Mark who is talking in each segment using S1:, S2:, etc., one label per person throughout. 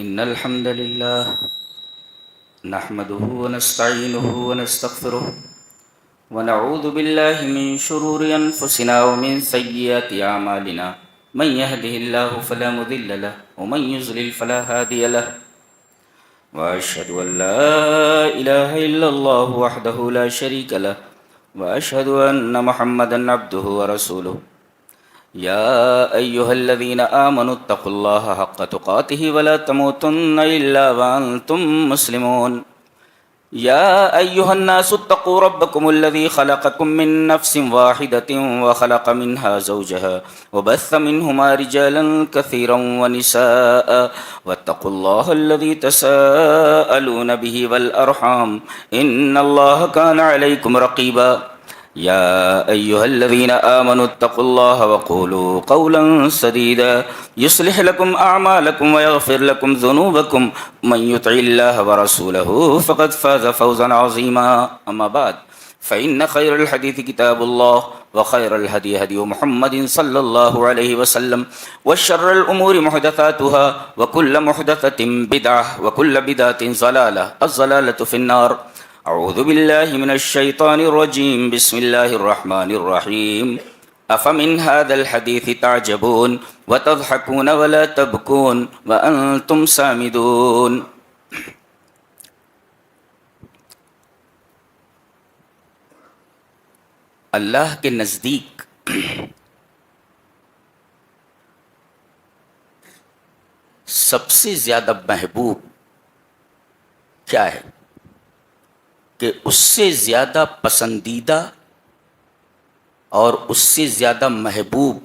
S1: إن الحمد لله نحمده ونستعينه ونستغفره ونعوذ بالله من شرور أنفسنا ومن سيئات أعمالنا من يهده الله فلا مضل له ومن يضلل فلا هادي له وأشهد أن لا إله إلا الله وحده لا شريك له وأشهد أن محمدا عبده ورسوله يا أيها الذين آمنوا اتقوا الله حق تقاته ولا تموتن إلا وأنتم مسلمون يا أيها الناس اتقوا ربكم الذي خلقكم من نفس واحدة وخلق منها زوجها وبث منهما رجالا كثيرا ونساء واتقوا الله الذي تساءلون به والأرحام إن الله كان عليكم رقيبا يا أيها الذين آمنوا اتقوا الله وقولوا قولا سديدا يصلح لكم أعمالكم ويغفر لكم ذنوبكم من يطع الله ورسوله فقد فاز فوزا عظيما أما بعد فإن خير الحديث كتاب الله وخير الهدي هدي محمد صلى الله عليه وسلم وشر الأمور محدثاتها وكل محدثة بدعة وكل بدعة ضلالة الضلالة في النار أعوذ بالله من الشيطان الرجيم بسم الله الرحمن الرحيم أفمن هذا الحديث تعجبون وتضحكون ولا تبكون وأنتم سامدون اللہ کے نزدیک سب سے زیادہ محبوب کیا ہے کہ اس سے زیادہ پسندیدہ اور اس سے زیادہ محبوب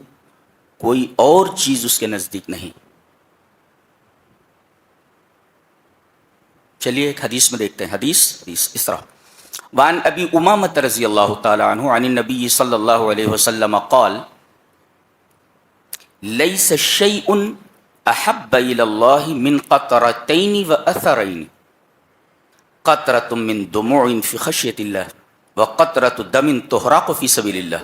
S1: کوئی اور چیز اس کے نزدیک نہیں. چلیے ایک حدیث میں دیکھتے ہیں. حدیث اس طرح وعن ابی امامۃ رضی اللہ تعالی عنہ عن النبی صلی اللہ علیہ وسلم قال لیس شیء احب الی اللہ من قطرتین واثرین قطرة من دموع في خشية الله وقطرة دم تهراق في سبيل الله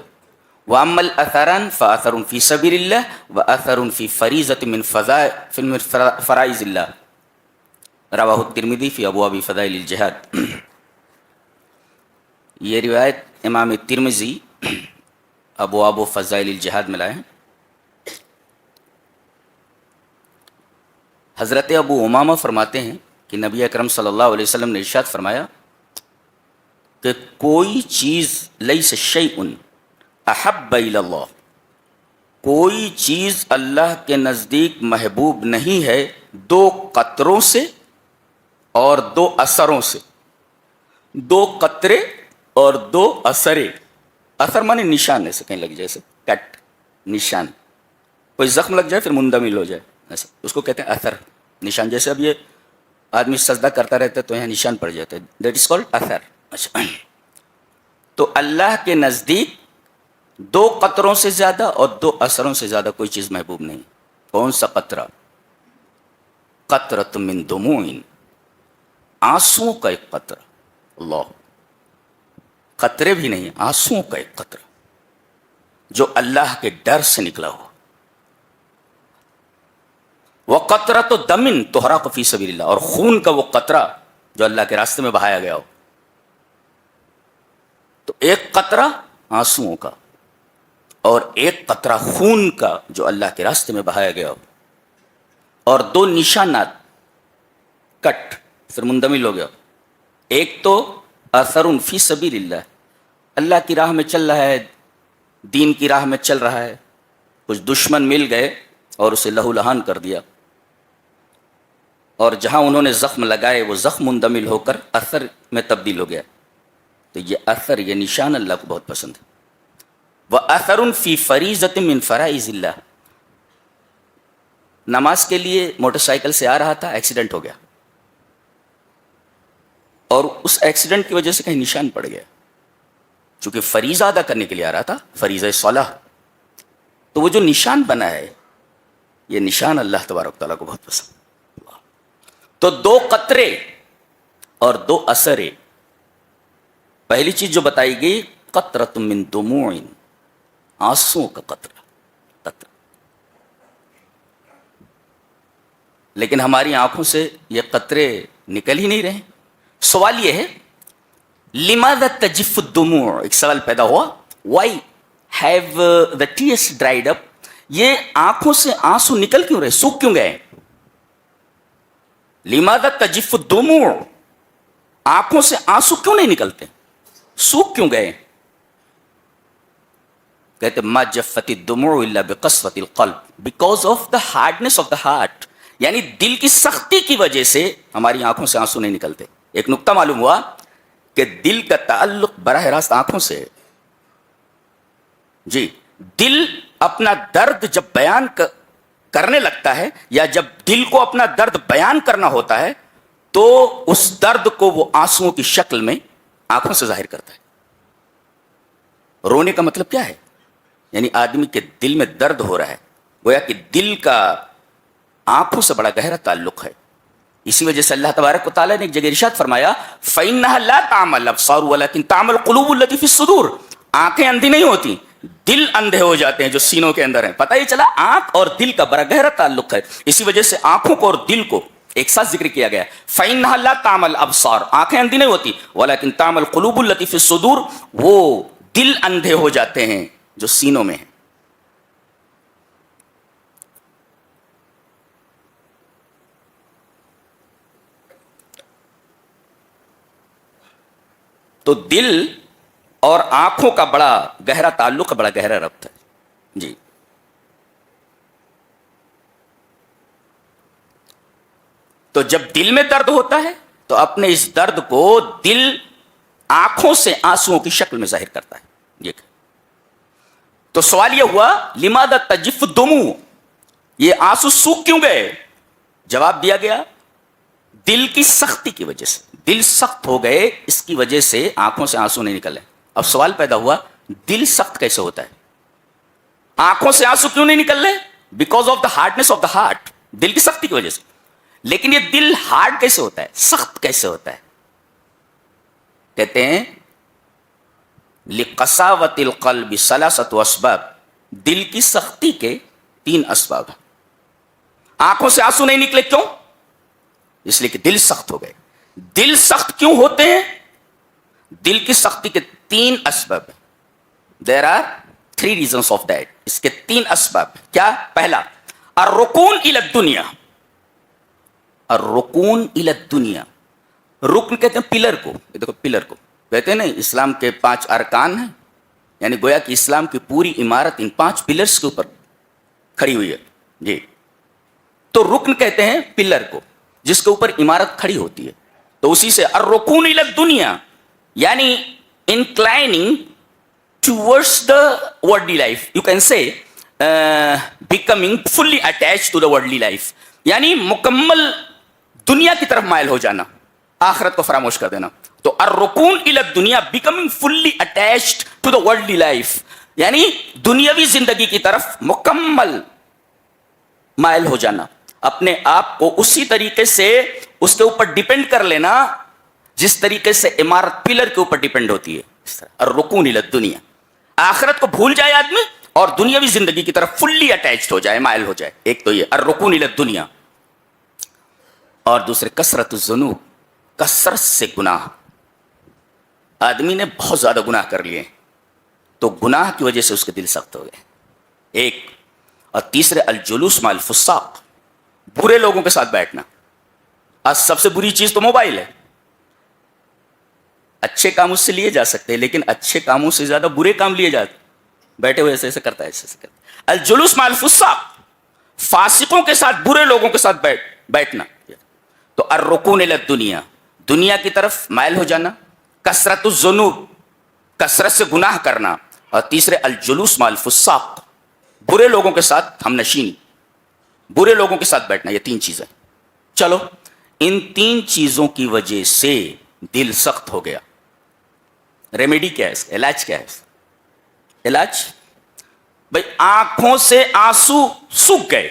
S1: وأما الأثران فأثر في سبيل الله وأثر في فريضة من فرائض الله رواه الترمذي في أبواب فضائل الجهاد. یہ روایت امام ترمذی ابواب فضائل الجہاد میں لائے ہیں. حضرت ابو امامہ فرماتے ہیں کہ نبی اکرم صلی اللہ علیہ وسلم نے ارشاد فرمایا کہ کوئی چیز لیس شیء احب الی اللہ، کوئی چیز اللہ کے نزدیک محبوب نہیں ہے دو قطروں سے اور دو اثروں سے. دو قطرے اور دو اثرے. اثر مانے نشان، ایسے کہیں لگ جائے، جیسے کٹ نشان، کوئی زخم لگ جائے پھر مندمل ہو جائے، ایسا اس کو کہتے ہیں اثر، نشان. جیسے اب یہ آدمی سجدہ کرتا رہتا ہے تو یہاں نشان پڑ جاتا ہے، دیٹ از کالڈ اثر. اچھا، تو اللہ کے نزدیک دو قطروں سے زیادہ اور دو اثروں سے زیادہ کوئی چیز محبوب نہیں. کون سا قطرہ؟ قطرۃ من دموع، آنسوؤں کا ایک قطرہ. اللہ، قطرے بھی نہیں، آنسوؤں کا ایک قطرہ جو اللہ کے ڈر سے نکلا ہو. وقطرۃ دم تحرق فی سبیل اللہ، اور خون کا وہ قطرہ جو اللہ کے راستے میں بہایا گیا ہو. تو ایک قطرہ آنسوؤں کا اور ایک قطرہ خون کا جو اللہ کے راستے میں بہایا گیا ہو، اور دو نشانات کٹ پھر مندمل ہو گیا. ایک تو اثر فی سبیل اللہ، اللہ کی راہ میں چل رہا ہے، دین کی راہ میں چل رہا ہے، کچھ دشمن مل گئے اور اسے لہو لہان کر دیا، اور جہاں انہوں نے زخم لگائے وہ زخم مندمل ہو کر اثر میں تبدیل ہو گیا. تو یہ اثر، یہ نشان اللہ کو بہت پسند ہے. وَأَثَرٌ فِي فَرِيضَةٍ مِّن فَرَائِضِ اللَّهِ، نماز کے لیے موٹر سائیکل سے آ رہا تھا، ایکسیڈنٹ ہو گیا، اور اس ایکسیڈنٹ کی وجہ سے کہیں نشان پڑ گیا. چونکہ فریضہ ادا کرنے کے لیے آ رہا تھا، فریضہ صلاح، تو وہ جو نشان بنا ہے یہ نشان اللہ تبارک تعالیٰ کو بہت پسند. تو دو قطرے اور دو اثرے. پہلی چیز جو بتائی گئی قطرۃ من دموع، آنسوؤں کا قطرہ. لیکن ہماری آنکھوں سے یہ قطرے نکل ہی نہیں رہے. سوال یہ ہے لماذا تجف الدموع، ایک سوال پیدا ہوا why have the tears dried up، یہ آنکھوں سے آنسو نکل کیوں رہے، سوکھ کیوں گئے؟ لماذا تجف الدموع، آنکھوں سے آنسو کیوں نہیں نکلتے، سوکھ کیوں گئے؟ کہتے ما جفت الدموع الا بقسوة القلب because of the hardness of the heart، یعنی دل کی سختی کی وجہ سے ہماری آنکھوں سے آنسو نہیں نکلتے. ایک نقطہ معلوم ہوا کہ دل کا تعلق براہ راست آنکھوں سے ہے. جی، دل اپنا درد جب بیان کرنے لگتا ہے یا جب دل کو اپنا درد بیان کرنا ہوتا ہے تو اس درد کو وہ آنسوؤں کی شکل میں آنکھوں سے ظاہر کرتا ہے. رونے کا مطلب کیا ہے؟ یعنی آدمی کے دل میں درد ہو رہا ہے، گویا کہ دل کا آنکھوں سے بڑا گہرا تعلق ہے. اسی وجہ سے اللہ تبارک و تعالیٰ نے ایک جگہ ارشاد فرمایا فَإِنَّهَا لَا تَعْمَى الْأَبْصَارُ وَلَكِنْ تَعْمَى الْقُلُوبُ الَّتِي فِي الصُّدُورِ، آنکھیں اندھی نہیں ہوتی، دل اندھے ہو جاتے ہیں جو سینوں کے اندر ہیں. پتہ ہی چلا آنکھ اور دل کا بڑا گہرا تعلق ہے. اسی وجہ سے آنکھوں کو اور دل کو ایک ساتھ ذکر کیا گیا. فَإِنَّهَا لَا تَعْمَى الْأَبْصَارُ، آنکھیں اندھی نہیں ہوتی، وَلَكِنْ تَعْمَى الْقُلُوبُ الَّتِي فِي الصُّدُورِ، وہ دل اندھے ہو جاتے ہیں جو سینوں میں ہیں. تو دل اور آنکھوں کا بڑا گہرا تعلق، بڑا گہرا ربط ہے. جی، تو جب دل میں درد ہوتا ہے تو اپنے اس درد کو دل آنکھوں سے آنسوؤں کی شکل میں ظاہر کرتا ہے. تو سوال یہ ہوا لماذا تجف الدموع، یہ آنسو سوکھ کیوں گئے؟ جواب دیا گیا دل کی سختی کی وجہ سے. دل سخت ہو گئے، اس کی وجہ سے آنکھوں سے آنسو نہیں نکلے. اب سوال پیدا ہوا دل سخت کیسے ہوتا ہے، آنکھوں سے آنسو کیوں نہیں نکل رہے؟ Because of the hardness of the heart, دل کی سختی کی وجہ سے. لیکن یہ دل ہارڈ کیسے ہوتا ہے، سخت کیسے ہوتا ہے؟ کہتے ہیں لقساوۃ القلب ثلاثۃ اسباب، دل کی سختی کے 3 اسباب ہیں. آنکھوں سے آنسو نہیں نکلے کیوں؟ اس لیے کہ دل سخت ہو گئے. دل سخت کیوں ہوتے ہیں؟ دل کی سختی کے 3 اسباب ہیں. There are 3 reasons of that. اس کے 3 اسباب ہیں. کیا؟ پہلا الرکون الی الدنیا، الرکون الی الدنیا، رکن کہتے ہیں پلر کو. یہ دیکھو پلر کو کہتے ہیں نا، اسلام کے 5 ارکان ہیں، یعنی گویا کہ اسلام کی پوری عمارت ان 5 پلرز کے اوپر کھڑی ہوئی ہے. جی، تو رکن کہتے ہیں پلر کو جس کے اوپر عمارت کھڑی ہوتی ہے. تو اسی سے الرکون الی الدنیا یعنی inclining towards the worldly life, you can say becoming fully attach to the worldly life, یعنی مکمل دنیا کی طرف مائل ہو جانا، آخرت کو فراموش کر دینا. تو الرکون الی الدنیا becoming fully attached to the worldly life, یعنی دنیاوی زندگی کی طرف مکمل مائل ہو جانا، اپنے آپ کو اسی طریقے سے اس کے اوپر ڈیپینڈ کر لینا جس طریقے سے عمارت پلر کے اوپر ڈیپینڈ ہوتی ہے. اس طرح الرکون الی الدنیا، آخرت کو بھول جائے آدمی اور دنیاوی زندگی کی طرف فلی اٹیچڈ ہو جائے، مائل ہو جائے. ایک تو یہ الرکون الی الدنیا، اور دوسرے کثرت الذنوب، کثرت سے گناہ. آدمی نے بہت زیادہ گناہ کر لیے تو گناہ کی وجہ سے اس کے دل سخت ہو گئے. ایک، اور تیسرے الجلوس مع الفساق، برے لوگوں کے ساتھ بیٹھنا. آج سب سے بری چیز تو موبائل ہے. اچھے کام اس سے لیے جا سکتے ہیں لیکن اچھے کاموں سے زیادہ برے کام لیے جاتے. بیٹھے ہوئے ایسے ایسے کرتا ہے، ایسے ایسے کرتا ہے. الجلوس مع الفساق، فاسقوں کے ساتھ، برے لوگوں کے ساتھ بیٹھنا. تو الرکون الی الدنیا، دنیا کی طرف مائل ہو جانا. کثرت الذنوب، کثرت سے گناہ کرنا. اور تیسرے الجلوس مع الفساق، برے لوگوں کے ساتھ ہم نشینی، برے لوگوں کے ساتھ بیٹھنا. یہ 3 چیزیں. چلو ان 3 چیزوں کی وجہ سے دل سخت ہو گیا. ریمیڈی کیا ہے اس کا؟ علاج کیا ہے اس کا؟ علاج بھائی آنکھوں سے آنسو سوکھ گئے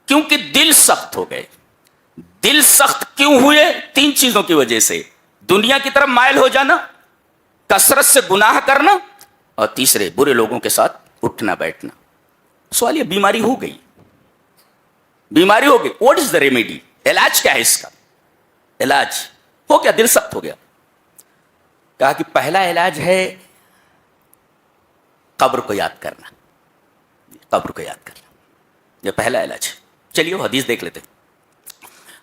S1: کیونکہ دل سخت ہو گئے. دل سخت کیوں ہوئے؟ 3 چیزوں کی وجہ سے. دنیا کی طرف مائل ہو جانا، کثرت سے گناہ کرنا، اور تیسرے برے لوگوں کے ساتھ اٹھنا بیٹھنا. سوال یہ بیماری ہو گئی، بیماری ہو گئی, واٹ از دا ریمیڈی, علاج کیا ہے اس کا؟ علاج ہو گیا, دل سخت ہو گیا. کہا کہ پہلا علاج ہے قبر کو یاد کرنا, قبر کو یاد کرنا, یہ پہلا علاج ہے. چلیے وہ حدیث دیکھ لیتے.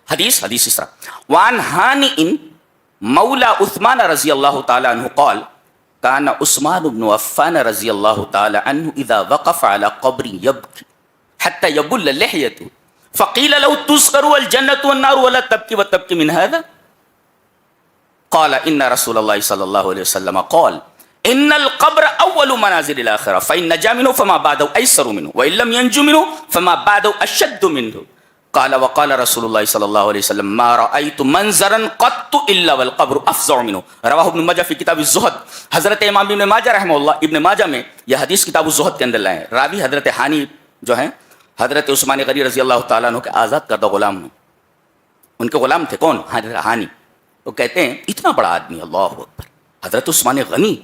S1: حدیث اس طرح, وان ہانی مولا عثمان رضی اللہ تعالی عنہ قال كان عثمان بن عفان رضی اللہ تعالی عنہ اذا وقف على قبر يبكي حتى يبل لحيته فقيل له تذكر الجنة والنار ولا تبكي وتبكي من هذا قال ان رسول الله صلى الله عليه وسلم قال ان القبر اول منازل الاخره فان نجا منه فما بعده ايسر منه وان لم ينج منه فما بعده اشد منه قال وقال رسول الله صلى الله عليه وسلم ما رايت منظرا قط الا والقبر افظع منه رواه ابن ماجہ فی کتاب الزہد. حضرت امام ابن ماجہ رحمہ اللہ ابن ماجہ میں یہ حدیث کتاب الزہد کے اندر لائے. راوی حضرت ہانی جو ہیں حضرت عثمان غنی رضی اللہ تعالیٰ عنہ کے آزاد کردہ غلام ہیں. ان کے غلام تھے کون؟ حضرت ہانی. وہ کہتے ہیں اتنا بڑا آدمی, اللہ اکبر, حضرت عثمان غنی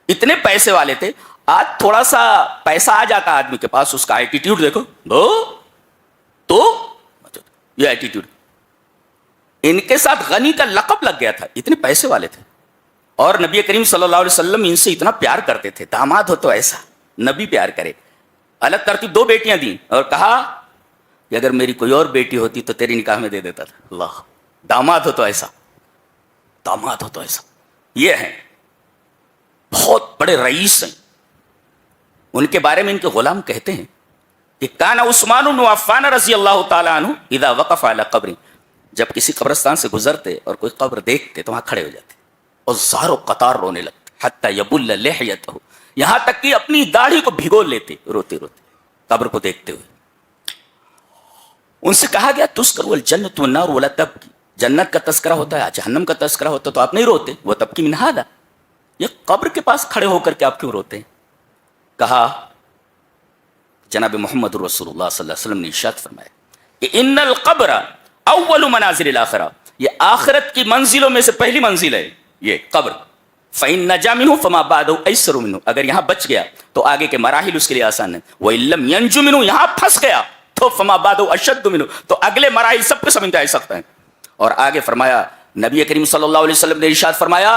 S1: اتنے پیسے والے تھے. آج تھوڑا سا پیسہ آ جاتا آدمی کے پاس, اس کا ایٹیٹیوڈ دیکھو تو یہ ایٹیٹیوڈ. ان کے ساتھ غنی کا لقب لگ گیا تھا, اتنے پیسے والے تھے. اور نبی کریم صلی اللہ علیہ وسلم ان سے اتنا پیار کرتے تھے. داماد ہو تو ایسا نبی پیار کرے. الگ ترتیب 2 بیٹیاں دیں اور کہا کہ اگر میری کوئی اور بیٹی ہوتی تو تیری نکاح میں دے دیتا تھا. اللہ, داماد ہو تو ایسا, داماد ہو تو ایسا. یہ ہیں بہت بڑے رئیس ہیں. ان کے بارے میں ان کے غلام کہتے ہیں کہ کان عثمان بن عفان رضی اللہ تعالی عنہ اذا وقف علی قبر, جب کسی قبرستان سے گزرتے اور کوئی قبر دیکھتے تو وہاں کھڑے ہو جاتے اور زار و قطار رونے لگتے. حتی یبل لحیتہ, یہاں تک کہ اپنی داڑھی کو بھگو لیتے روتے روتے قبر کو دیکھتے ہوئے. ان سے کہا گیا تذکر الجنۃ والنار ولا تبکی, جنت کا تذکرہ ہوتا ہے, جہنم کا تذکرہ ہوتا ہے تو آپ نہیں روتے. وہ تبکی من ھذا, یہ قبر کے پاس کھڑے ہو کر کے آپ کیوں روتے ہیں؟ کہا جناب محمد رسول اللہ صلی اللہ علیہ وسلم نے ارشاد فرمایا کہ ان القبر اول منازل الاخرہ, یہ آخرت کی منزلوں میں سے پہلی منزل ہے یہ قبر. فإن نجا منه فما بعده ايسر منه, اگر یہاں بچ گیا تو آگے کے مراحل اس کے لیے آسان ہیں. وإن لم ينج منه, یہاں پھنس گیا تو فما بعده اشد منه, تو اگلے مراحل سب کے سب انتہائی سخت ہیں. اور آگے فرمایا نبی کریم صلی اللہ علیہ وسلم نے ارشاد فرمایا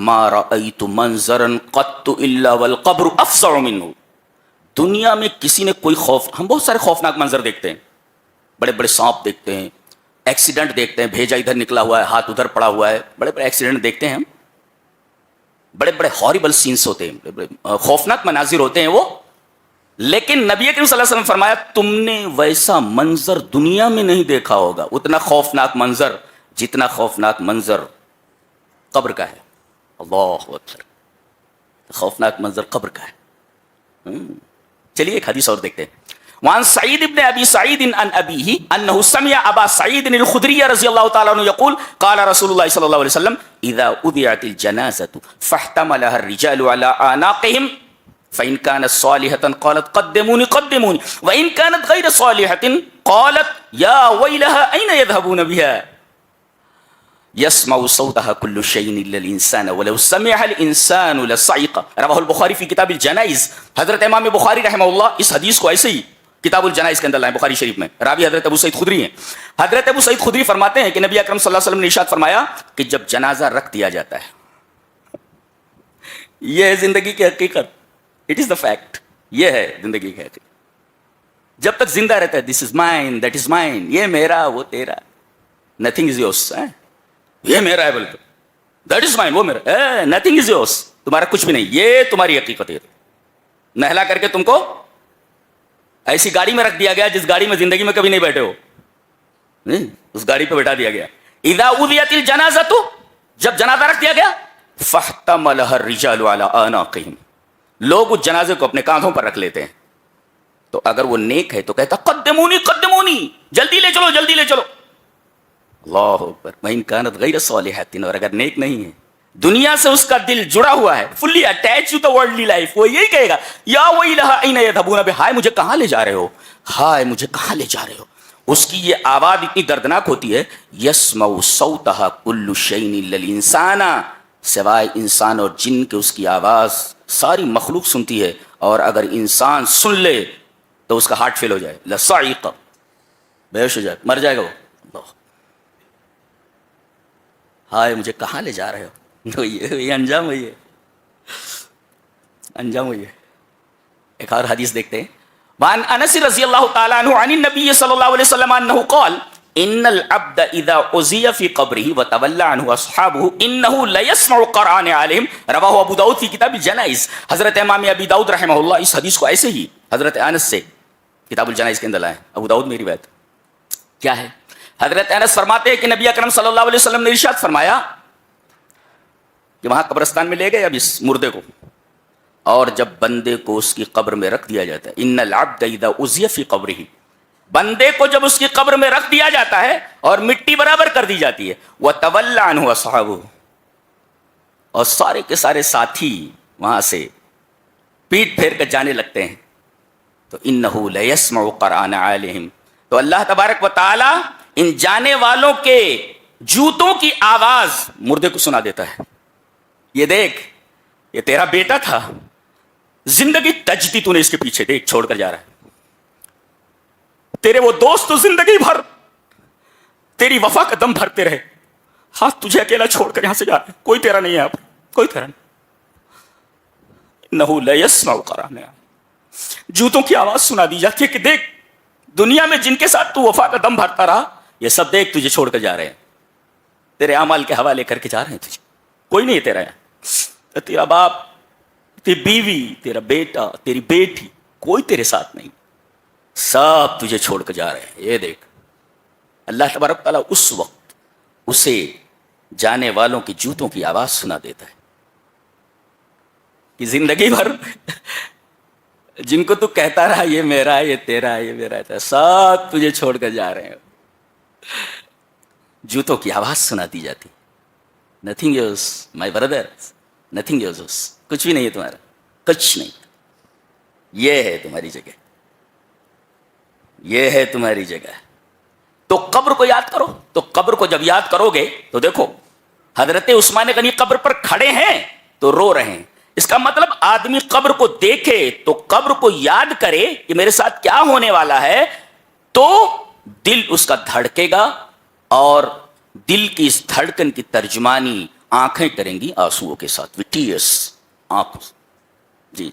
S1: ما رأيت منظرا قط الا والقبر افظع منه. دنیا میں کسی نے کوئی ہم بہت سارے خوفناک منظر دیکھتے ہیں, بڑے بڑے سانپ دیکھتے ہیں, ایکسیڈنٹ دیکھتے ہیں, بھیجا ادھر نکلا ہوا ہے, ہاتھ ادھر پڑا ہوا ہے, بڑے بڑے ایکسیڈنٹ دیکھتے ہیں ہم, بڑے بڑے ہاریبل سینس ہوتے ہیں, بڑے بڑے خوفناک مناظر ہوتے ہیں وہ. لیکن نبی کریم صلی اللہ علیہ وسلم فرمایا تم نے ویسا منظر دنیا میں نہیں دیکھا ہوگا, اتنا خوفناک منظر جتنا خوفناک منظر قبر کا ہے. اللہ اکبر, خوفناک منظر قبر کا ہے. چلیے ایک حدیث اور دیکھتے ہیں. وعن سعید ابن ابی سعید عن ابیہ انه سمع ابا سعید الخدری رضی اللہ تعالی عنہ یقول قال رسول اللہ صلی اللہ علیہ وسلم اذا اذعت الجنازة فاحتملها الرجال على اعناقهم فإن كانت صالحة قالت قدموني قدموني وإن كانت غير صالحة قالت يا ويلها أين يذهبون بها يسمع صوتها كل شيء إلا الإنسان ولو سمعها الإنسان لصعق. رواه البخاری فی کتاب الجنائز. حضرت امام بخاری رحمہ اللہ اس حدیث کو ایسے ہی کتاب الجنائز کے اندر لائیں بخاری شریف میں. راوی حضرت ابو سعید خدری ہیں. حضرت ابو سعید خدری فرماتے ہیں کہ نبی اکرم صلی اللہ علیہ وسلم نے ارشاد فرمایا کہ جب جنازہ رکھ دیا جاتا ہے, یہ ہے زندگی کی حقیقت, اٹ از دا فیکٹ, یہ ہے زندگی کی حقیقت. جب تک زندہ رہتا ہے this is mine that is mine, یہ میرا وہ تیرا, نتھنگ از یورس, یہ میرا ہے بلکہ دیٹ از مائن, وہ میرا, نتھنگ از یورس, تمہارا کچھ بھی نہیں, یہ تمہاری حقیقت ہے. نہلا کر کے تم کو ایسی گاڑی میں رکھ دیا گیا جس گاڑی میں زندگی میں کبھی نہیں بیٹھے ہو, اس گاڑی پہ بیٹھا دیا گیا. اذا اذیت الجنازۃ, جب جنازہ رکھ دیا گیا, فاحتملها الرجال على اعناقهم, لوگ اس جنازے کو اپنے کاندھوں پر رکھ لیتے ہیں. تو اگر وہ نیک ہے تو کہتا قدمونی قدمونی, جلدی لے چلو جلدی لے چلو. اللہ اکبر. وَإِن كَانَتْ غَيْرَ صَالِحَةٍ, اور اگر نیک نہیں ہے, دنیا سے اس کا دل جڑا ہوا ہے, fully attach to the worldly life, وہ یہی کہے گا یا ویلھا این یذھبون بہا, ہائے مجھے کہاں لے جا رہے ہو, ہائے مجھے کہاں لے جا رہے ہو. اس کی یہ آواز اتنی دردناک ہوتی ہے, یسمع صوتها کل شیء الا الانسان, سوائے انسان اور جن کے اس کی آواز ساری مخلوق سنتی ہے, اور اگر انسان سن لے تو اس کا ہارٹ فیل ہو جائے. لصعق, بے ہوش ہو جائے، مر جائے گا وہ. اللہ، ہائے مجھے کہاں لے جا رہے ہو. تو یہ انجام ہوئی ہے، انجام ہوئی ہے. ایک اور حدیث دیکھتے ہیں. وعن انس رضی اللہ تعالی عنہ عن النبی صلی اللہ علیہ وسلم انه قال ان العبد اذا عزي في قبره وتولى عنه اصحابه انه ليسمع قرآن عليهم. رواه ابو داؤد في کتاب الجنائز. حضرت امام ابی داؤد رحمہ اللہ اس حدیث کو ایسے ہی حضرت انس سے کتاب الجنائز کے اندر لائے. ابو داؤد میں روایت کیا ہے؟ حضرت انس فرماتے ہیں کہ نبی اکرم صلی اللہ علیہ وسلم نے ارشاد فرمایا کہ وہاں قبرستان میں لے گئے اب اس مردے کو، اور جب بندے کو اس کی قبر میں رکھ دیا جاتا ہے، ان العبد اذا عزي في قبره، بندے کو جب اس کی قبر میں رکھ دیا جاتا ہے اور مٹی برابر کر دی جاتی ہے، وتولى عنه اصحابه، اور سارے کے سارے ساتھی وہاں سے پیٹ پھیر کر جانے لگتے ہیں، تو انه ليسمع قرآن عليهم، تو اللہ تبارک و تعالی ان جانے والوں کے جوتوں کی آواز مردے کو سنا دیتا ہے. یہ دیکھ، یہ تیرا بیٹا تھا، زندگی تجتی تو نے اس کے پیچھے، دیکھ چھوڑ کر جا رہا ہے. تیرے وہ دوست تو زندگی بھر تیری وفا کا دم بھرتے رہے، ہاتھ تجھے اکیلا چھوڑ کر یہاں سے جا رہے ہیں، کوئی تیرا نہیں ہے، آپ کوئی تیرا نہیں. انہ لیسمع قرآن، جوتوں کی آواز سنا دی جاتی ہے کہ دیکھ دنیا میں جن کے ساتھ تو وفا کا دم بھرتا رہا، یہ سب دیکھ تجھے چھوڑ کر جا رہے ہیں، تیرے اعمال کے حوالے کر کے جا رہے ہیں تجھے، کوئی نہیں ہے تیرا ہے. تیرا باپ، تیری بیوی، تیرا بیٹا، تیری بیٹی، کوئی تیرے ساتھ نہیں، سب تجھے چھوڑ کر جا رہے ہیں. یہ دیکھ اللہ تبارک تعالیٰ اس وقت اسے جانے والوں کی جوتوں کی آواز سنا دیتا ہے کہ زندگی بھر جن کو تو کہتا رہا یہ میرا ہے، یہ تیرا ہے، یہ میرا ہے، سب تجھے چھوڑ کر جا رہے ہیں. جوتوں کی آواز سنا دی جاتی. Nothing use my brother, nothing use, کچھ بھی نہیں ہے تمہارا، کچھ نہیں. یہ ہے تمہاری جگہ، یہ ہے تمہاری جگہ. تو قبر کو یاد کرو. تو قبر کو جب یاد کرو گے تو دیکھو حضرت عثمان غنی قبر پر کھڑے ہیں تو رو رہے ہیں. اس کا مطلب آدمی قبر کو دیکھے تو قبر کو یاد کرے کہ میرے ساتھ کیا ہونے والا ہے، تو دل اس کا دھڑکے گا، اور دل کی اس دھڑکن کی ترجمانی آنکھیں کریں گی آنسوؤں کے ساتھ، وٹیس آنکھوں. جی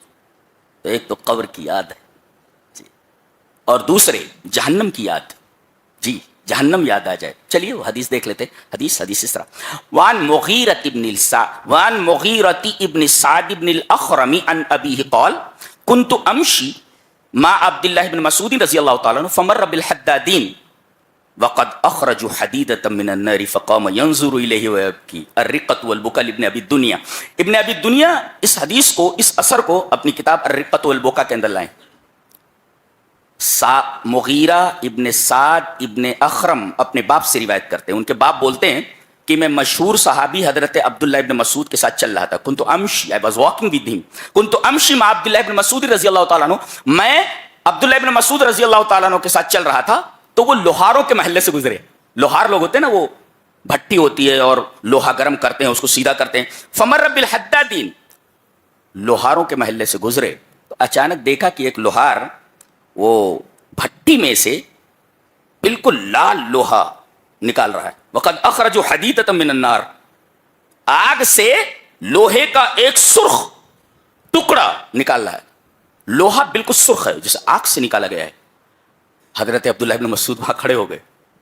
S1: تو ایک تو قبر کی یاد ہے جی، اور دوسرے جہنم کی یاد. جی جہنم یاد آ جائے. چلیے وہ حدیث دیکھ لیتے. حدیث اس طرح. وان مغیرۃ ابن سعد ابن الاخرم عن ابیہ قال كنت امشی مع عبد الله بن مسعود رضی اللہ تعالی عنہ فمر بالحدادین وقد اخرجوا حدیدۃ من النار فقام ينظر الیہ ويبکی. الرقۃ والبکا لابن ابی الدنیا. ابن ابی الدنیا اس حدیث کو، اس اثر کو اپنی کتاب الرقۃ والبکا کے اندر لائیں. مغیرہ ابن سعد ابن اخرم اپنے باپ سے روایت کرتے ہیں. ان کے باپ بولتے ہیں کہ میں مشہور صحابی حضرت عبداللہ ابن مسعود کے ساتھ چل رہا تھا. کنت امشی، I was walking with him. کنت امشی مع عبداللہ ابن مسعود رضی اللہ تعالیٰ عنہ. میں عبداللہ ابن مسعود رضی اللہ تعالیٰ عنہ کے ساتھ چل رہا تھا تو وہ لوہاروں کے محلے سے گزرے. لوہار لوگ ہوتے ہیں نا، وہ بھٹی ہوتی ہے اور لوہا گرم کرتے ہیں، اس کو سیدھا کرتے ہیں. فمر بالحدادین، لوہاروں کے محلے سے گزرے تو اچانک دیکھا کہ ایک لوہار وہ بھٹی میں سے بالکل لال لوہا نکال رہا ہے. وقد اخرجوا حدیدۃ من النار، آگ سے لوہے کا ایک سرخ ٹکڑا نکال رہا ہے. لوہا بالکل سرخ ہے جیسے آگ سے نکالا گیا ہے. حضرت عبداللہ ابن مسعود وہاں کھڑے ہو گئے،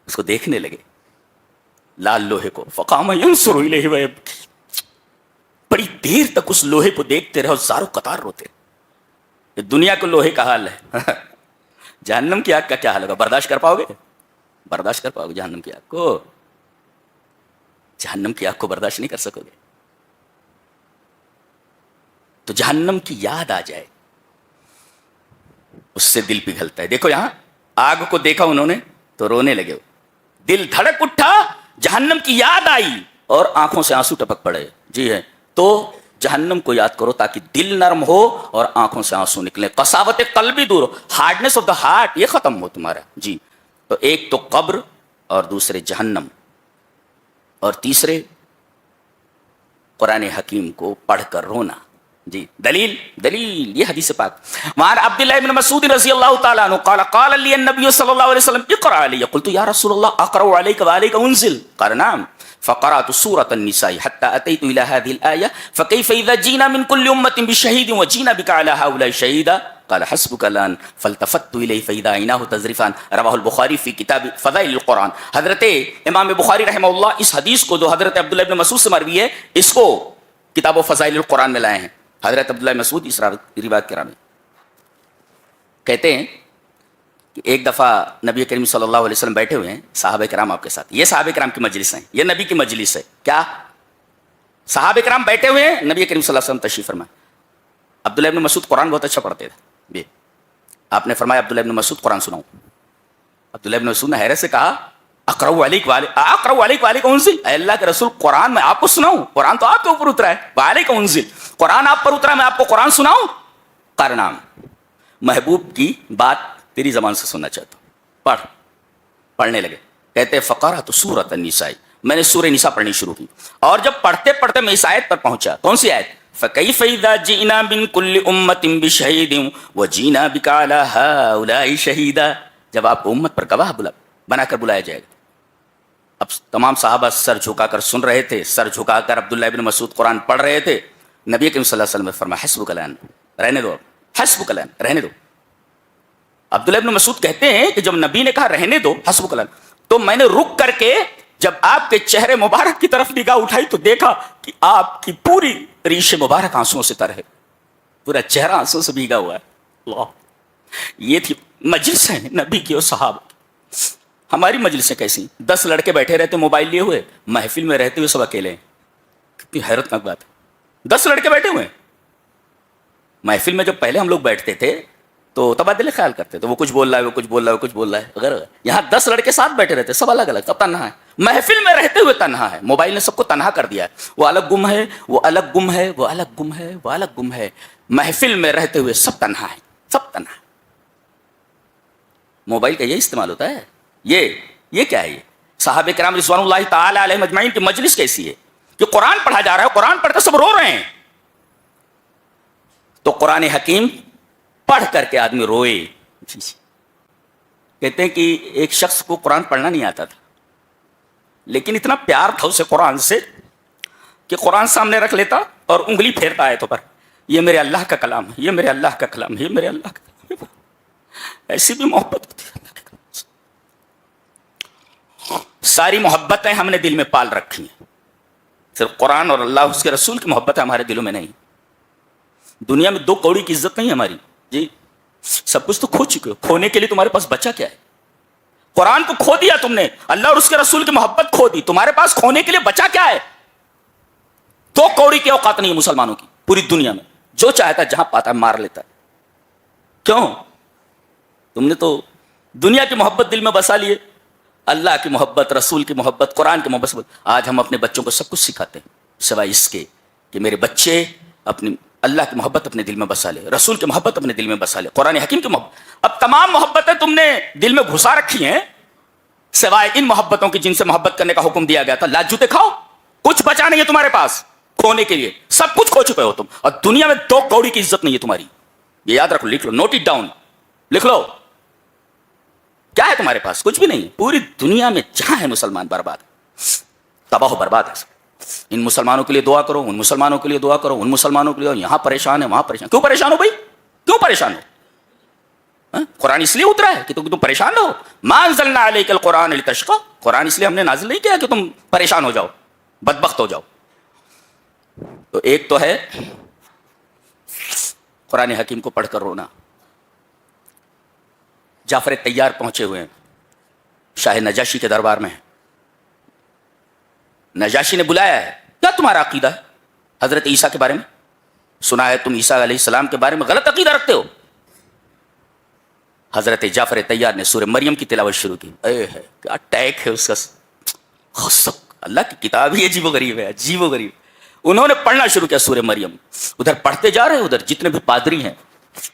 S1: اس کو دیکھنے لگے لال لوہے کو. فقام ينظر الیہ ویبکی، بڑی دیر تک اس لوہے کو دیکھتے رہے اور زارو قطار روتے. یہ دنیا کو لوہے کا حال ہے. جہنم کی آگ کا کیا حال ہوگا؟ برداشت کر پاؤ گے؟ برداشت کر پاؤ گے جہنم کی آگ کو؟ جہنم کی آگ کو برداشت نہیں کر سکو گے. تو جہنم کی یاد آ جائے اس سے دل پگھلتا ہے. دیکھو یہاں آگ کو دیکھا انہوں نے تو رونے لگے، دل دھڑک اٹھا، جہنم کی یاد آئی اور آنکھوں سے آنسو ٹپک پڑے. جی ہے، تو جہنم کو یاد کرو تاکہ دل نرم ہو اور آنکھوں سے آنسو نکلے، قساوت قلبی دور ہو، ہارڈنس آف دا ہارٹ یہ ختم ہو تمہارا. جی تو ایک تو قبر، اور دوسرے جہنم، اور تیسرے قرآن حکیم کو پڑھ کر رونا. جی دلیل یہ حدیث پاک. وعن عبداللہ بن مسعود رضی اللہ تعالیٰ عنہ قال قال لی النبی صلی اللہ علیہ وسلم اقرأ علی قلت یا رسول اللہ اقرأ علیک وعلیک انزل قال نعم فقرأت سورة النساء حتى أتيت إلى هذه الآية فكيف إذا جينا من كل أمة بشهيد وجينا بك على هؤلاء شهيدا قال حسبك الآن فالتفت إليه فإذا عيناه تذرفان رواه البخاری فی کتاب فضائل القرآن. حضرت امام بخاری رحمہ اللہ اس حدیث کو جو حضرت عبداللہ بن مسعود سے مروی ہے اس کو کتاب و فضائل القرآن میں لائے ہیں. حضرت عبداللہ مسعود اس روایت کرام میں کہتے ہیں کہ ایک دفعہ نبی کریم صلی اللہ علیہ وسلم بیٹھے ہوئے ہیں صحابہ کرام آپ کے ساتھ. یہ صحابہ کرام کی مجلس ہیں, یہ نبی کی مجلس ہے. کیا صحابہ کرام بیٹھے ہوئے ہیں, نبی کریم صلی اللہ علیہ وسلم تشریف فرمائے. عبداللہ ابن مسعود قرآن بہت اچھا پڑھتے تھے. آپ نے فرمایا عبداللہ ابن مسعود قرآن سناؤ. عبداللہ ابن مسعود نے حیرت سے کہا اقرأ علیک وعلیک انزل, اے اللہ کے رسول قرآن میں آپ کو سناؤں؟ قرآن تو آپ کے اوپر اترا ہے. وعلیک انزل, قرآن آپ پر اترا, میں آپ کو قرآن سناؤں؟ قال نعم, محبوب کی بات تیری زبان سے سننا چاہتا ہوں. پڑھنے لگے. کہتے فقرأت سورۃ النساء, میں نے سورہ نساء پڑھنی شروع کی اور جب پڑھتے پڑھتے میں اس آیت پر پہنچا. کون سی آیت؟ فَكَيْفَ إِذَا جِئْنَا مِن كُلِّ أُمَّةٍ بِشَهِيدٍ وَجِئْنَا بِكَ عَلَى هَؤُلَاءِ شَهِيدًا, جب آپ کو امت پر گواہ بنا کر بلایا جائے گا. اب تمام صحابہ سر جھکا کر سن رہے تھے, سر جھکا کر عبداللہ ابن مسعود قرآن پڑھ رہے تھے. نبی کریم صلی اللہ علیہ وسلم نے فرمایا حسبک الآن, رہنے دو, حسبک الآن, رہنے دو. عبداللہ ابن مسعود کہتے ہیں کہ جب نبی نے کہا رہنے دو حسبک الآن, تو میں نے رک کر کے جب آپ کے چہرے مبارک کی طرف نگاہ اٹھائی تو دیکھا کہ آپ کی پوری ریش مبارک آنسوؤں سے تر ہے, پورا چہرہ آنسوؤں سے بھیگا ہوا ہے. اللہ, یہ تھی مجلس ہے نبی کی اور صحابہ. ہماری مجلسیں کیسی؟ 10 لڑکے بیٹھے رہتے موبائل لیے ہوئے, محفل میں رہتے ہوئے سب اکیلے ہیں. کتنی حیرت ناک بات ہے. 10 لڑکے بیٹھے ہوئے ہیں محفل میں. جب پہلے ہم لوگ بیٹھتے تھے تو تبادلے خیال کرتے تھے, وہ کچھ بول رہا ہے, وہ کچھ بول رہا ہے, وہ کچھ بول رہا ہے وغیرہ. یہاں 10 لڑکے ساتھ بیٹھے رہتے, سب الگ الگ, سب تنہا ہے. محفل میں رہتے ہوئے تنہا ہے. موبائل نے سب کو تنہا کر دیا ہے. وہ الگ گم ہے, وہ الگ گم ہے, وہ الگ گم ہے, وہ الگ گم ہے. محفل میں رہتے ہوئے سب تنہا ہے, سب تنہا. موبائل کا یہ استعمال ہوتا ہے. یہ کیا ہے؟ یہ صحابہ کرام رضوان اللہ تعالی علیہم اجمعین کی مجلس کیسی ہے کہ قرآن پڑھا جا رہا ہے, قرآن پڑھتے سب رو رہے ہیں. تو قرآن حکیم پڑھ کر کے آدمی روئے. کہتے ہیں کہ ایک شخص کو قرآن پڑھنا نہیں آتا تھا, لیکن اتنا پیار تھا اسے قرآن سے کہ قرآن سامنے رکھ لیتا اور انگلی پھیرتا آیتوں پر, یہ میرے اللہ کا کلام ہے, یہ میرے اللہ کا کلام ہے, یہ میرے اللہ کا کلام ہے. ایسی بھی محبت ہوتی ہے اللہ کے کلام سے. ساری محبتیں ہم نے دل میں پال رکھی ہیں, صرف قرآن اور اللہ اس کے رسول کی محبت ہمارے دلوں میں نہیں. دنیا میں 2 کوڑی کی عزت نہیں ہماری جی. سب کچھ تو کھو چکے ہو, کھونے کے لیے تمہارے پاس بچا کیا ہے؟ قرآن کو کھو دیا تم نے, اللہ اور اس کے رسول کی محبت کھو دی, تمہارے پاس کھونے کے لیے بچا کیا ہے؟ 2 کوڑی کی اوقات نہیں ہے مسلمانوں کی پوری دنیا میں. جو چاہتا ہے جہاں پاتا ہے مار لیتا ہے. کیوں؟ تم نے تو دنیا کی محبت دل میں بسا لیے, اللہ کی محبت, رسول کی محبت, قرآن کی محبت. آج ہم اپنے بچوں کو سب کچھ سکھاتے ہیں سوائے اس کے کہ میرے بچے اپنی اللہ کی محبت اپنے دل میں بسا لے, رسول کی محبت اپنے دل میں بسا لے, قرآن حکیم کی محبت. اب تمام محبتیں تم نے دل میں گھسا رکھی ہیں سوائے ان محبتوں کی جن سے محبت کرنے کا حکم دیا گیا تھا. لاج جوتے کھاؤ, کچھ بچا نہیں ہے تمہارے پاس کھونے کے لیے, سب کچھ کھو چکے ہو تم. اور دنیا میں 2 کوڑی کی عزت نہیں ہے تمہاری. یہ یاد رکھو, لکھ لو, نوٹ اٹ ڈاؤن, لکھ لو. کیا ہے تمہارے پاس؟ کچھ بھی نہیں. پوری دنیا میں جہاں ہے مسلمان برباد, تباہ و برباد ہے. ان مسلمانوں کے لیے دعا کرو, ان مسلمانوں کے لیے دعا کرو, ان مسلمانوں کے لیے. یہاں پریشان ہے, وہاں پریشان. کیوں پریشان ہو بھائی؟ کیوں پریشان ہو؟ قرآن اس لیے اترا ہے کہ تم پریشان ہو. ما انزلنا علیک القرآن لتشقی, قرآن اس لیے ہم نے نازل نہیں کیا کہ تم پریشان ہو جاؤ, بدبخت ہو جاؤ. تو ایک تو ہے قرآن حکیم کو پڑھ کر رونا. جعفر طیار پہنچے ہوئے ہیں شاہ نجاشی کے دربار میں. نجاشی نے بلایا ہے, کیا تمہارا عقیدہ ہے حضرت عیسیٰ کے بارے میں؟ سنا ہے تم عیسیٰ علیہ السلام کے بارے میں غلط عقیدہ رکھتے ہو. حضرت جعفر طیار نے سورہ مریم کی تلاوت شروع کی. اے ہے کیا ٹیک ہے اس کا, اللہ کی کتاب ہی عجیب و غریب ہے, عجیب و غریب. انہوں نے پڑھنا شروع کیا سورہ مریم. ادھر پڑھتے جا رہے ہیں, ادھر جتنے بھی پادری ہیں,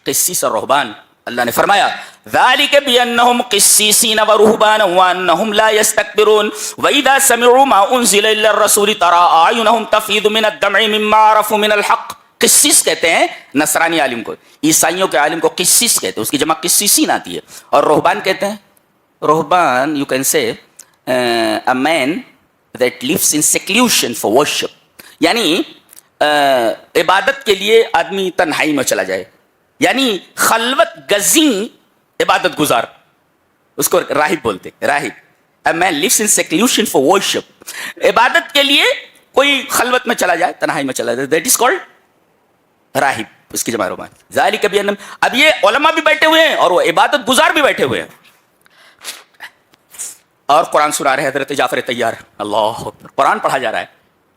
S1: قسیس اور رہبان, اللہ نے فرمایا ذالک بانہم قسیسین ورہبانا وانہم لا یستکبرون وَإِذَا سَمِعُوا مَا أُنزِلَ إِلَى الرَّسُولِ تَرَىٰ أَعْيُنَهُمْ تَفِيضُ مِنَ الدَّمْعِ مِمَّا عَرَفُوا مِنَ الْحَقِّ قسیس کہتے ہیں نصرانی عالم کو، عیسائیوں کے عالم کو قسیس کہتے ہیں، اس کی جمع قسیسین آتی ہے. اور رہبان کہتے ہیں، رہبان you can say a man that lives in seclusion for worship، یعنی عبادت کے لیے آدمی تنہائی میں چلا جائے، یعنی خلوت گزین عبادت گزار، اس کو راہب بولتے ہیں. راہب، a man lives in seclusion for worship، عبادت کے لیے کوئی خلوت میں چلا جائے، تنہائی میں چلا جائے، that is called راہب، اس کی جمع رہبان. ذالک بأنہم، اب یہ علماء بھی بیٹھے ہوئے ہیں اور وہ عبادت گزار بھی بیٹھے ہوئے ہیں اور قرآن سنا رہے ہیں. حضرت جعفر طیار، اللہ اکبر، قرآن پڑھا جا رہا ہے.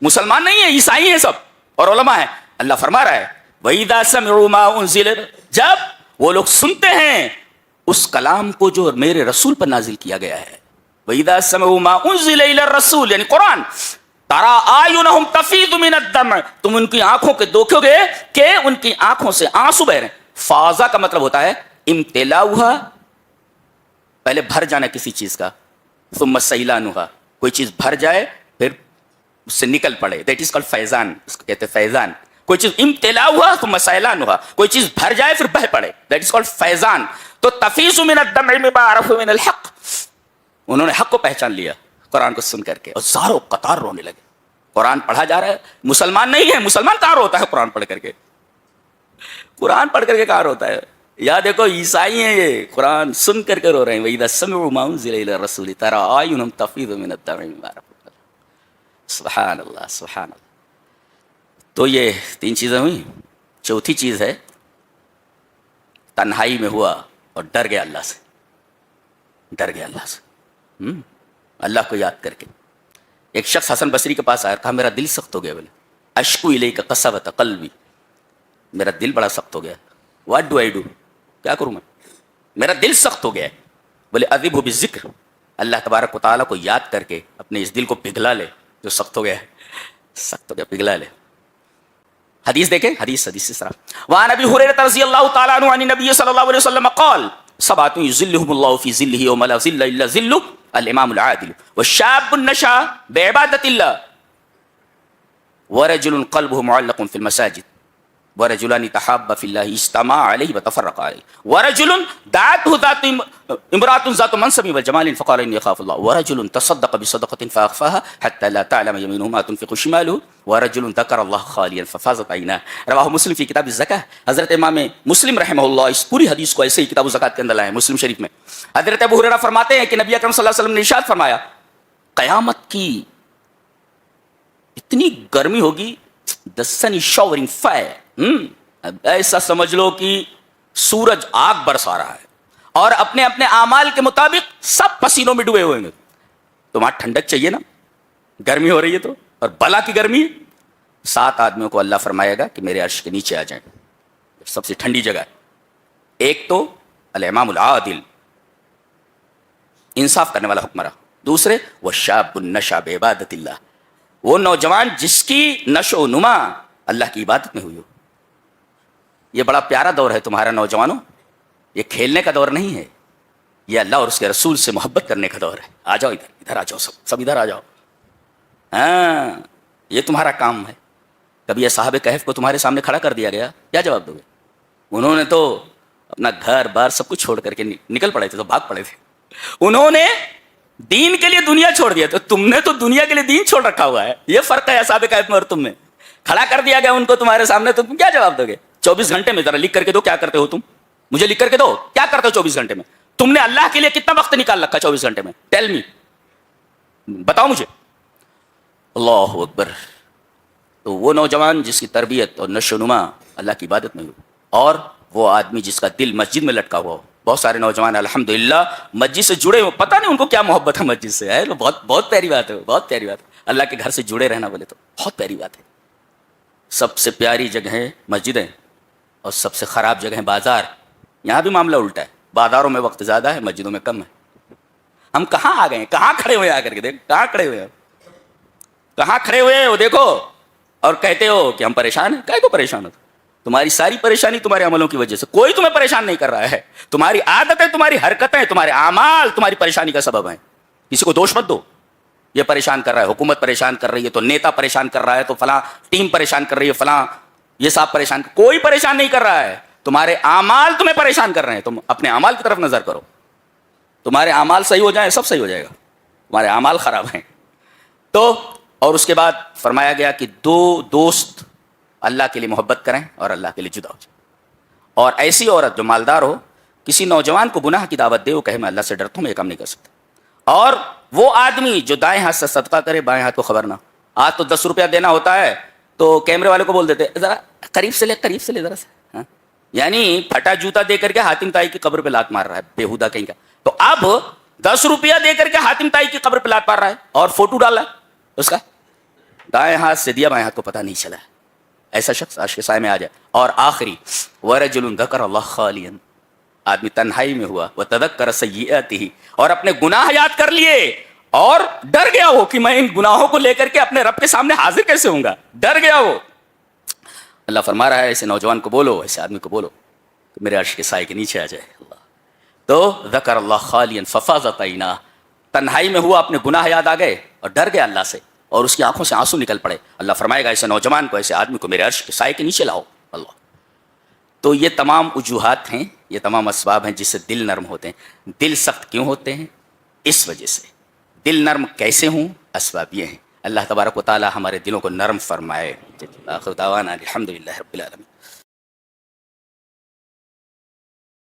S1: مسلمان نہیں ہیں، عیسائی ہیں سب اور علماء ہیں. اللہ فرما رہا ہے وَإِذَا سَمِعُوا مَا أُنزِلَ، جب وہ لوگ سنتے ہیں اس کلام کو جو میرے رسول پر نازل کیا گیا ہے. وَإِذَا سَمِعُوا مَا أُنزِلَ إِلَى الرَّسُولِ، یعنی قرآن. تَرَىٰ أَعْيُنَهُمْ تَفِيضُ مِنَ الدَّمْعِ، تم ان کی آنکھوں کے دیکھو گے کہ ان کی آنکھوں سے آنسو بہ رہے ہیں. فاضا کا مطلب ہوتا ہے امتلاؤها، پہلے بھر جانا کسی چیز کا، ثم سیلانها، کوئی چیز بھر جائے پھر اس سے نکل پڑے، دیٹ از کالڈ فیضان، اس کو کہتے ہیں فیضان. کوئی چیز امتلا ہوا ثم سیلانها، کوئی چیز بھر جائے پھر بہ پڑے، دیٹ از کالڈ فیضان. تو تفیض من الدمع مما عرفوا من الحق، انہوں نے حق کو پہچان لیا قرآن کو سن کر کے اور زاروں قطار رونے لگے. قرآن پڑھا جا رہا ہے، مسلمان نہیں ہے، مسلمان کہاں روتا ہے قرآن پڑھ کر کے؟ قرآن پڑھ کر کے کہاں روتا ہے؟ یا دیکھو عیسائی ہیں یہ، قرآن سن کر کے رو رہے ہیں. وَإِذَا سَمِعُوا مَا أُنزِلَ إِلَى الرَّسُولِ تَرَىٰ أَعْيُنَهُمْ تَفِيضُ مِنَ الدَّمْعِ مِمَّا عَرَفُوا. سبحان اللہ، سبحان اللہ. تو یہ تین چیزیں ہوئی. چوتھی چیز ہے تنہائی میں ہوا اور ڈر گیا اللہ سے، ڈر گیا اللہ سے، اللہ کو یاد کر کے. ایک شخص حسن بصری کے پاس آیا، کہا میرا دل سخت ہو گیا. بولے اشکو الیک قسوۃ قلبی، میرا دل بڑا سخت ہو گیا. واٹ ڈو آئی ڈو، کیا کروں میں، میرا دل سخت ہو گیا ہے. بولے اذبہ بالذکر، اللہ تبارک و تعالیٰ کو یاد کر کے اپنے اس دل کو پگھلا لے جو سخت ہو گیا ہے، سخت ہو گیا پگھلا لے. حدیث دیکھیں، حدیث اس طرح. وعن ابی ہریرہ رضی اللہ تعالیٰ عنہ عن النبی صلی اللہ علیہ وسلم قال سبعۃ یظلهم اللہ فی ظلہ یوم لا ظل الا ظلہ، الامام العادل والشاب نشأ بعبادۃ اللہ ورجل قلبه معلق في المساجد ورجلان تحابا في الله اجتمعا عليه وتفرقا عليه ورجل دعته ذات امرأة ذات منصب وجمال فقال إني أخاف الله ورجل تصدق بصدقة فأخفاها حتى لا تعلم يمينه ما تنفق شماله ورجل ذكر الله خاليا ففاضت عيناه. رواه مسلم في كتاب الزكاة. حضرت امام مسلم رحمہ اللہ اس پوری حدیث کو ایسے ہی کتاب الزکات کے اندر لائے ہیں مسلم شریف میں. حضرت ابو ہریرہ فرماتے ہیں کہ نبی اکرم صلی اللہ علیہ وسلم نے ارشاد فرمایا قیامت کی اتنی گرمی ہوگی، the sun is showering fire، ایسا سمجھ لو کہ سورج آگ برسا رہا ہے اور اپنے اپنے اعمال کے مطابق سب پسینوں میں ڈوبے ہوئے ہیں. تو وہاں ٹھنڈک چاہیے نا، گرمی ہو رہی ہے تو، اور بلا کی گرمی ہے. 7 آدمیوں کو اللہ فرمائے گا کہ میرے عرش کے نیچے آ جائیں، سب سے ٹھنڈی جگہ ہے. ایک تو الامام العادل، انصاف کرنے والا حکمراں. دوسرے والشاب نشأ بعبادۃ اللہ، وہ نوجوان جس کی نشو و نما اللہ کی عبادت میں ہوئی ہو. یہ بڑا پیارا دور ہے تمہارا نوجوانوں، یہ کھیلنے کا دور نہیں ہے، یہ اللہ اور اس کے رسول سے محبت کرنے کا دور ہے. آ جاؤ ادھر، ادھر آ جاؤ، سب ادھر آ جاؤ. ہاں یہ تمہارا کام ہے. کبھی اصحاب کہف کو تمہارے سامنے کھڑا کر دیا گیا، کیا جواب دو گے؟ انہوں نے تو اپنا گھر بار سب کچھ چھوڑ کر کے نکل پڑے تھے، تو بھاگ پڑے تھے. انہوں نے دین کے لیے دنیا چھوڑ دیا، تو تم نے تو دنیا کے لیے دین چھوڑ رکھا ہوا ہے. یہ فرق ہے اصحاب کہف میں اور تم میں. کھڑا کر دیا گیا ان کو تمہارے سامنے، تو تم کیا جواب دو گے؟ 24 گھنٹے میں ذرا لکھ کر کے دو، کیا کرتے ہو تم؟ مجھے لکھ کر کے دو، کیا کرتے ہو 24 گھنٹے میں؟ تم نے اللہ کے لیے کتنا وقت نکال رکھا 24 گھنٹے میں؟ ٹیل می، بتاؤ مجھے. اللہ اکبر. تو وہ نوجوان جس کی تربیت اور نشو و نما اللہ کی عبادت میں ہو، اور وہ آدمی جس کا دل مسجد میں لٹکا ہوا ہو. بہت سارے نوجوان الحمدللہ مسجد سے جڑے ہوئے، پتہ نہیں ان کو کیا محبت ہے مسجد سے، ہے بہت پیاری بات ہے، بہت پیاری بات ہے. اللہ کے گھر سے جڑے رہنا بولے تو بہت پیاری بات ہے. سب سے پیاری جگہیں مسجدیں اور سب سے خراب جگہیں بازار. یہاں بھی معاملہ الٹا ہے، بازاروں میں وقت زیادہ ہے، مسجدوں میں کم ہے. ہم کہاں آ گئے ہیں، کہاں کھڑے ہوئے آ کر کے دیکھ، کہاں کھڑے ہوئے ہیں، کہاں کھڑے ہوئے ہیں وہ دیکھو. اور کہتے ہو کہ ہم پریشان ہیں. کائے کو پریشان ہو؟ تمہاری ساری پریشانی تمہارے عملوں کی وجہ سے. کوئی تمہیں پریشان نہیں کر رہا ہے، تمہاری عادتیں، تمہاری حرکتیں، تمہارے اعمال تمہاری پریشانی کا سبب ہیں. کسی کو دوش مت دو. یہ پریشان کر رہا ہے، حکومت پریشان کر رہی ہے، تو نیتا پریشان کر رہا ہے، تو فلاں ٹیم پریشان کر رہی ہے، فلاں یہ صاحب پریشان، کوئی پریشان نہیں کر رہا ہے، تمہارے اعمال تمہیں پریشان کر رہے ہیں. تم اپنے اعمال کی طرف نظر کرو، تمہارے اعمال صحیح ہو جائیں سب صحیح ہو جائے گا. تمہارے اعمال خراب ہیں تو. اور اس کے بعد فرمایا گیا کہ دو دوست اللہ کے لیے محبت کریں اور اللہ کے لیے جدا ہو جائیں. اور ایسی عورت جو مالدار ہو کسی نوجوان کو گناہ کی دعوت دے، وہ کہے میں اللہ سے ڈرتا ہوں، میں یہ کام نہیں کر سکتا. اور وہ آدمی جو دائیں ہاتھ سے صدقہ کرے بائیں ہاتھ کو خبر نہ. آج تو 10 روپیہ دینا ہوتا ہے تو کیمرے والے کو بول دیتے ذرا قریب سے لے ذرا سے. ہاں؟ یعنی پھٹا جوتا دے کر کے حاتم تائی کی قبر پہ لات مار رہا ہے بےہودہ کہیں کا. تو اب 10 روپیہ دے کر کے حاتم تائی کی قبر پہ لات مار رہا ہے اور فوٹو ڈالا ہے اس کا، دائیں ہاتھ سے دیا بائیں ہاتھ کو پتہ نہیں چلا. ایسا شخص عرش کے سائے میں آ جائے. اور آخری ورجل ذکر اللہ خالیا، آدمی تنہائی میں ہوا وتذکر سیئاتہ، اور اپنے گناہ یاد کر لیے اور ڈر گیا وہ کہ میں ان گناہوں کو لے کر کے اپنے رب کے سامنے حاضر کیسے ہوں گا. ڈر گیا وہ. اللہ فرما رہا ہے ایسے نوجوان کو بولو، ایسے آدمی کو بولو کہ میرے عرش کے سائے کے نیچے آ جائے. اللہ تو ذکر اللہ خالیا ففاضت عیناہ، تنہائی میں ہوا، اپنے گناہ یاد آ گئے اور ڈر گیا اللہ سے اور اس کی آنکھوں سے آنسو نکل پڑے. اللہ فرمائے گا ایسے نوجوان کو، ایسے آدمی کو میرے عرش کے سائے کے نیچے لاؤ. اللہ. تو یہ تمام وجوہات ہیں، یہ تمام اسباب ہیں جس سے دل نرم ہوتے ہیں. دل سخت کیوں ہوتے ہیں؟ اس وجہ سے. دل نرم کیسے ہوں؟ اسباب یہ ہیں. اللہ تبارک و تعالی ہمارے دلوں کو نرم فرمائے. آخر دعوانا الحمدللہ رب العالمین.